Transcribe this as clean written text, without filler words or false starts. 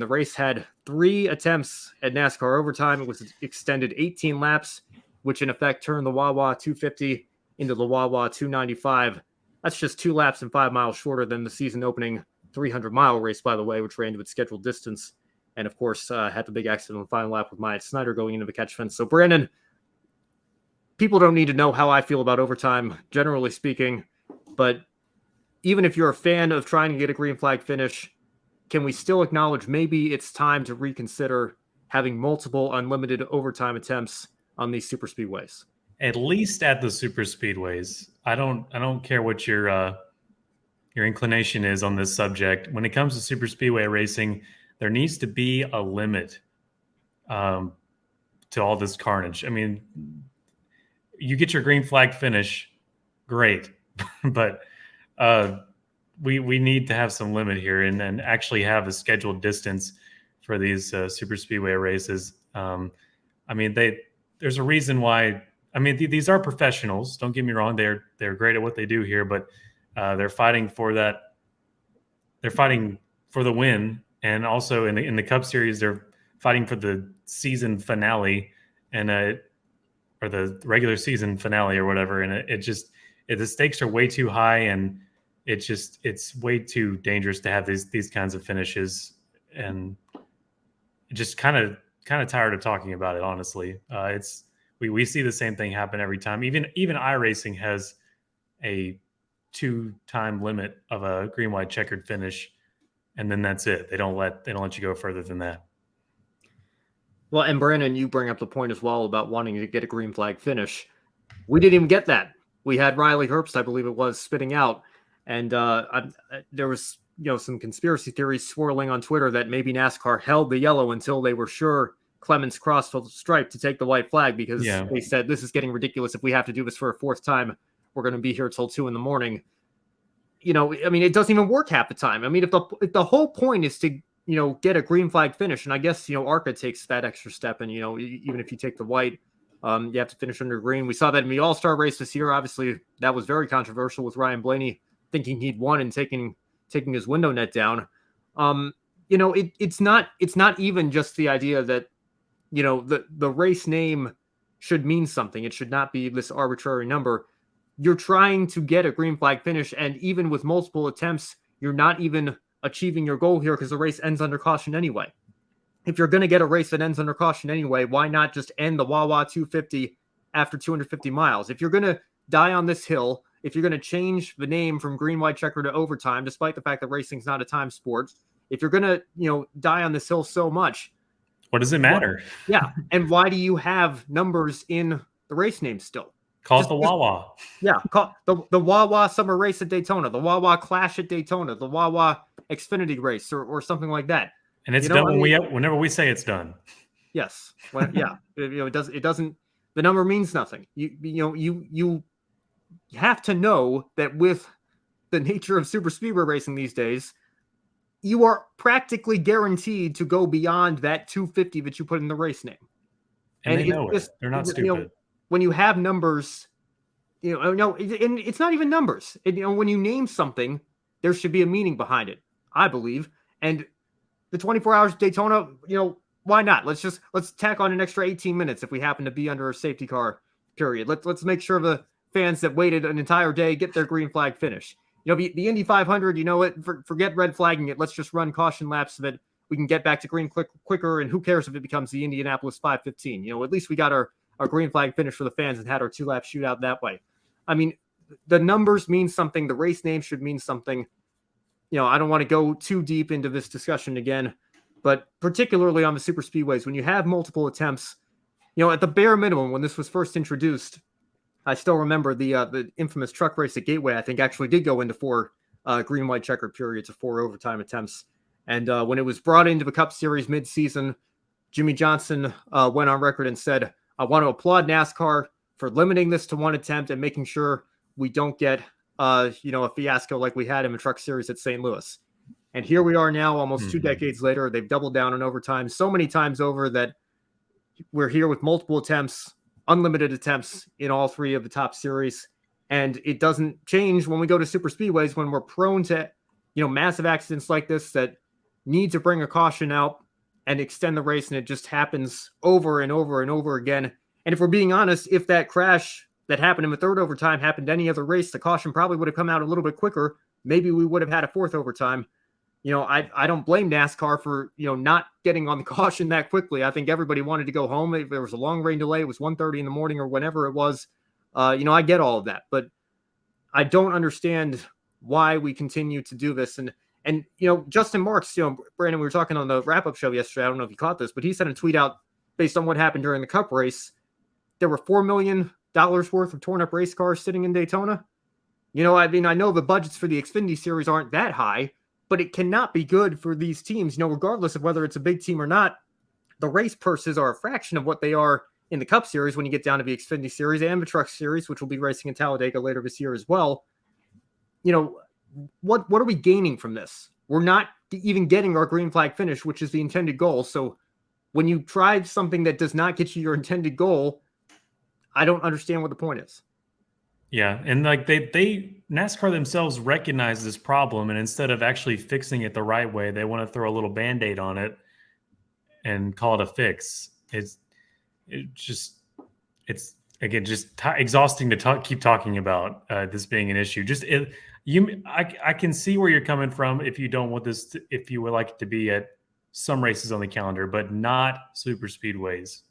The race had 3 attempts at NASCAR overtime. It was extended 18 laps, which in effect turned the Wawa 250 into the Wawa 295. That's just 2 laps and 5 miles shorter than the season opening 300-mile race, by the way, which ran to its scheduled distance. And of course, had the big accident on the final lap with Schneider going into the catch fence. So, Brandon, people don't need to know how I feel about overtime, generally speaking. But even if you're a fan of trying to get a green flag finish, can we still acknowledge maybe it's time to reconsider having multiple unlimited overtime attempts on these super speedways? At least at the super speedways. I don't care what your inclination is on this subject. When it comes to super speedway racing, there needs to be a limit to all this carnage. I mean, you get your green flag finish, great, but we need to have some limit here and actually have a scheduled distance for these super speedway races. I mean, there's a reason why. I mean, these are professionals. Don't get me wrong; they're great at what they do here, but they're fighting for that. They're fighting for the win, and also in the Cup Series, they're fighting for the season finale and or the regular season finale or whatever. And the stakes are way too high, and it's way too dangerous to have these kinds of finishes. And just kind of tired of talking about it, honestly. We see the same thing happen every time. Even iRacing has a 2-time limit of a green, white, checkered finish, and then that's it. They don't let you go further than that. Well, and Brandon, you bring up the point as well about wanting to get a green flag finish. We didn't even get that. We had Riley Herbst, I believe it was, spitting out, and there was some conspiracy theories swirling on Twitter that maybe NASCAR held the yellow until they were sure Clemens crossed the stripe to take the white flag, because they said, this is getting ridiculous. If we have to do this for a 4th time, we're going to be here till 2 a.m. I mean, it doesn't even work half the time. I mean, if the whole point is to, get a green flag finish, and I guess, ARCA takes that extra step, and, even if you take the white, you have to finish under green. We saw that in the All-Star race this year. Obviously, that was very controversial with Ryan Blaney thinking he'd won and taking his window net down. It's not even just the idea that, the race name should mean something. It should not be this arbitrary number. You're trying to get a green flag finish, and even with multiple attempts, you're not even achieving your goal here because the race ends under caution anyway. If you're going to get a race that ends under caution anyway, why not just end the Wawa 250 after 250 miles? If you're going to die on this hill, if you're going to change the name from green, white, checker to overtime, despite the fact that racing's not a time sport, if you're going to, die on this hill so much, what does it matter? Yeah. And why do you have numbers in the race name still? Call it the Wawa. Yeah. Call the Wawa Summer Race at Daytona, the Wawa Clash at Daytona, the Wawa Xfinity Race, or something like that. And it's done whenever we say it's done. Yes. Well, yeah. It doesn't. The number means nothing. You have to know that with the nature of super speedway racing these days, you are practically guaranteed to go beyond that 250 that you put in the race name. And they know it. They're not stupid. When you have numbers, and it's not even numbers. When you name something, there should be a meaning behind it, I believe. And the 24 hours of Daytona, why not? Let's tack on an extra 18 minutes if we happen to be under a safety car period. Let's make sure the fans that waited an entire day get their green flag finish. The Indy 500, forget red flagging it. Let's just run caution laps so that we can get back to green quicker. And who cares if it becomes the Indianapolis 515? At least we got our green flag finish for the fans and had our 2-lap shootout that way. I mean, the numbers mean something. The race name should mean something. I don't want to go too deep into this discussion again, but particularly on the super speedways, when you have multiple attempts, at the bare minimum, when this was first introduced, I still remember the infamous truck race at Gateway, I think actually did go into 4 green, white, checkered periods of 4 overtime attempts. And when it was brought into the Cup Series mid-season, Jimmy Johnson went on record and said, I want to applaud NASCAR for limiting this to 1 attempt and making sure we don't get, a fiasco like we had in the Truck Series at St. Louis. And here we are now, almost 2 decades later. They've doubled down on overtime so many times over that we're here with multiple attempts, unlimited attempts in all 3 of the top series. And it doesn't change when we go to super speedways, when we're prone to, massive accidents like this that, need to bring a caution out and extend the race, and it just happens over and over and over again. And if we're being honest, if that crash that happened in the third overtime happened any other race, the caution probably would have come out a little bit quicker. Maybe we would have had a fourth overtime. I don't blame NASCAR for, not getting on the caution that quickly. I think everybody wanted to go home. If there was a long rain delay, it was 1:30 in the morning or whenever it was. I get all of that, but I don't understand why we continue to do this. And Justin Marks, Brandon, we were talking on the wrap-up show yesterday. I don't know if you caught this, but he sent a tweet out based on what happened during the Cup race. There were $4 million worth of torn up race cars sitting in Daytona. I know the budgets for the Xfinity Series aren't that high, but it cannot be good for these teams, regardless of whether it's a big team or not. The race purses are a fraction of what they are in the Cup Series when you get down to the Xfinity Series and the Truck Series, which will be racing in Talladega later this year as well. What are we gaining from this? We're not even getting our green flag finish, which is the intended goal. So when you try something that does not get you your intended goal, I don't understand what the point is. Yeah, and like they NASCAR themselves recognize this problem, and instead of actually fixing it the right way, they want to throw a little Band-Aid on it and call it a fix. It's again just exhausting to keep talking about this being an issue. I can see where you're coming from if you don't want this if you would like it to be at some races on the calendar, but not super speedways.